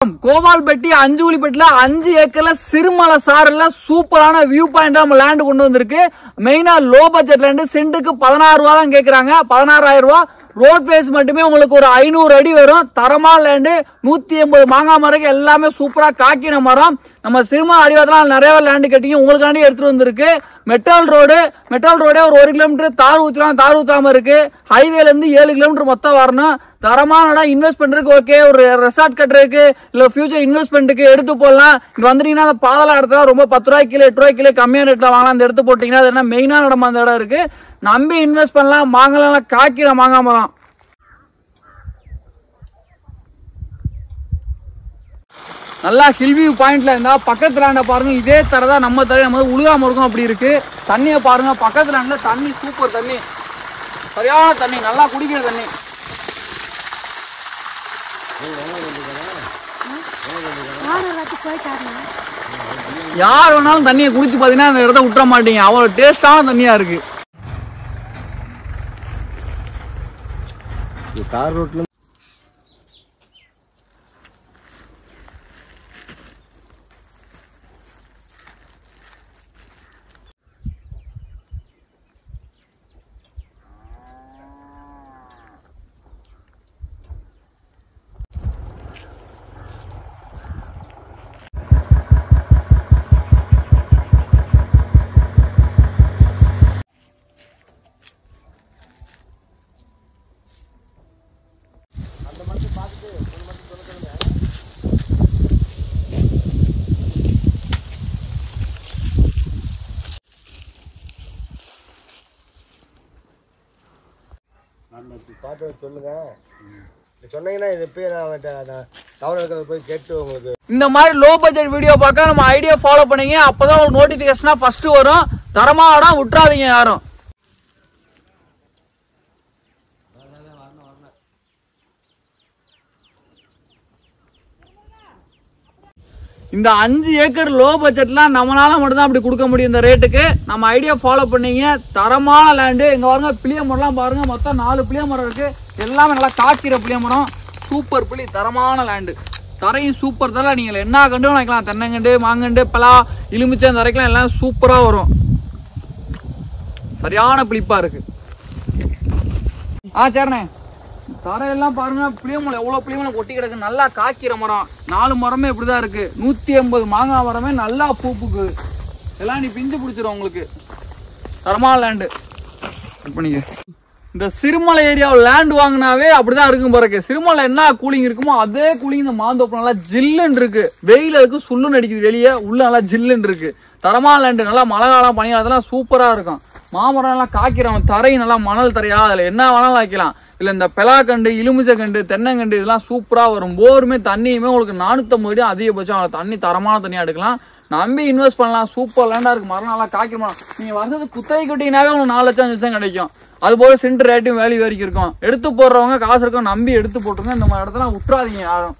கோவால்பட்டி அஞ்சுகுழிப்பட்டில 5 ஏக்கர்ல சிறுமலை சாரல்ல சூப்பரான view point நம்ம லேண்ட் கொண்டு வந்திருக்கு. மெயினா லோ பட்ஜெட் லேண்ட், சென்ட்டுக்கு 16 ரூபா தான் கேக்குறாங்க. 16,000 ரூபா. ரோட் ஃபேஸ் மட்டுமே உங்களுக்கு ஒரு 500 அடி வரும். தரமா லேண்டு, 180 மாங்காய் மரம், எல்லாமே சூப்பரா காக்கின மரம். நம்ம சிறுமலை அடிவாரத்துல நிறைய லேண்டு கட்டிங்க உங்களுக்காண்டி எடுத்துட்டு வந்திருக்கு. மெட்டல் ரோடே ஒரு 1 கிலோமீட்டர் தார் ஊத்துறாங்க, தார் ஊத்தாம இருக்கு. ஹைவேல இருந்து 7 கிலோமீட்டர் மொத்தம் வரணும். தரமான இடம், இன்வெஸ்ட் பண்றதுக்கு ஓகே, ஒரு ரெசார்ட் கட்டுறதுக்கு இல்ல ஃபியூச்சர் இன்வெஸ்ட்மெண்ட்டுக்கு எடுத்து போடலாம். இங்க வந்துட்டீங்கன்னா அந்த பாதல இடத்துல ரொம்ப 10 ரூபாய் கிலோ 8 ரூபாய் கிலோ கம்மியான ரேட்ல வாங்கலாம். அந்த எடுத்து போட்டீங்கன்னா அது என்ன மெயினான இடமா அந்த இடம் இருக்கு. நம்பி இன்வெஸ்ட் பண்ணலாம். மாங்கலாம் காக்கிற மாங்காய் மரம். நல்லா ஹில்வியூ பாயிண்ட்ல இருந்தா பக்கத்துல பாருங்க. இதே தரதான் நம்ம தர நம்ம உழுகாம இருக்கும் அப்படி இருக்கு. தண்ணியை பாருங்க, பக்கத்துல தண்ணி சூப்பர் தண்ணி, சரியான தண்ணி, நல்லா குடிக்கிற தண்ணி. யார் வேணாலும் தண்ணியை குடிச்சு பாத்தீங்கன்னா அந்த இடத்த விட்டுற மாட்டீங்க. அவ்வளவு டேஸ்டான தண்ணியா இருக்கு. தார் ரோட்ல பாட்டு சொல்லுங்க. சொன்னீங்கன்னா இது போய் நான் டவர் இருக்கிறத போய் கேட்டு உங்களுக்கு. இந்த மாதிரி லோ பட்ஜெட் வீடியோ பார்க்க நம்ம ஐடியா ஃபாலோ பண்ணீங்க. அப்பதான் உங்களுக்கு நோட்டிபிகேஷனா ஃபர்ஸ்ட் வரும். தரமா இடம் விட்டுறாதீங்க யாரும். இந்த 5 ஏக்கர் லோ பட்ஜெட்லாம் நம்மளால மட்டும் தான் அப்படி கொடுக்க முடியும். இந்த ரேட்டுக்கு நம்ம ஐடியா ஃபாலோ பண்ணீங்க. தரமான லேண்டு. இங்க பாருங்க, புளிய மரம்லாம் பாருங்க, மொத்தம் 4 புளிய மரம் இருக்கு. எல்லாமே நல்லா காக்கிற புளிய மரம். சூப்பர் புளி, தரமான லேண்டு. தரையும் சூப்பர் தர. நீங்க என்ன கண்டும் வைக்கலாம். தென்னங்கண்டு, மாங்கண்டு, பலா, இலுமிச்சை தரைக்கலாம் எல்லாம் சூப்பரா வரும். சரியான புளிப்பா இருக்கு. சரிண்ணே. தரையெல்லாம் பாருங்க, புளியமரம் எவ்வளவு புளியமரம் கொட்டி கிடக்கு. நல்லா காக்கிற மரம். 4 மரமே இப்படிதான் இருக்கு. 180 மாங்காய் மரமே நல்லா பூப்புக்கு. எல்லாம் நீ பிஞ்சு பிடிச்சிடும் உங்களுக்கு. தரமான லேண்டு. இந்த சிறுமலை ஏரியாவில் லேண்ட் வாங்கினாவே அப்படிதான் இருக்கும் பாருங்க. சிறுமலை என்ன கூலிங் இருக்குமோ அதே கூலிங் இந்த மாந்தோப்பு நல்லா ஜில்லுன்னு இருக்கு. வெயில் அதுக்கு சுள்ளுன்னு அடிக்குது வெளியே, உள்ள நல்லா ஜில்லுன்னு இருக்கு. தரமான லேண்டு. நல்லா மழை காலம் பனி அதெல்லாம் சூப்பரா இருக்கும். மாமரம் எல்லாம் காக்கிறவன். தரை நல்லா மணல் தரையா, அதுல என்ன வேணாலும் வைக்கலாம். இல்ல இந்த பெலாக்கண்டு, இலுமிச்சை கண்டு, தென்னங்கண்டு இதெல்லாம் சூப்பரா வரும். போருமே தண்ணியுமே உங்களுக்கு 450 அடி அதிகபட்சம். தண்ணி தரமான தண்ணியா எடுக்கலாம். நம்பி இன்வெஸ்ட் பண்ணலாம். சூப்பர் லேண்டா இருக்கு. மரம் நல்லா காய்க்க மரம். நீங்க வருஷத்துக்கு குத்தகை கட்டிங்கனாவே உங்களுக்கு 4 லட்சம் 5 லட்சம் கிடைக்கும். அது போல சென்ட் ரேட்டும் வேல்யூ வரைக்கும் இருக்கும். எடுத்து போடுறவங்க காசு இருக்கும், நம்பி எடுத்து போட்டுருங்க. இந்த மாதிரி இடத்துல விட்டுறாதீங்க யாரும்.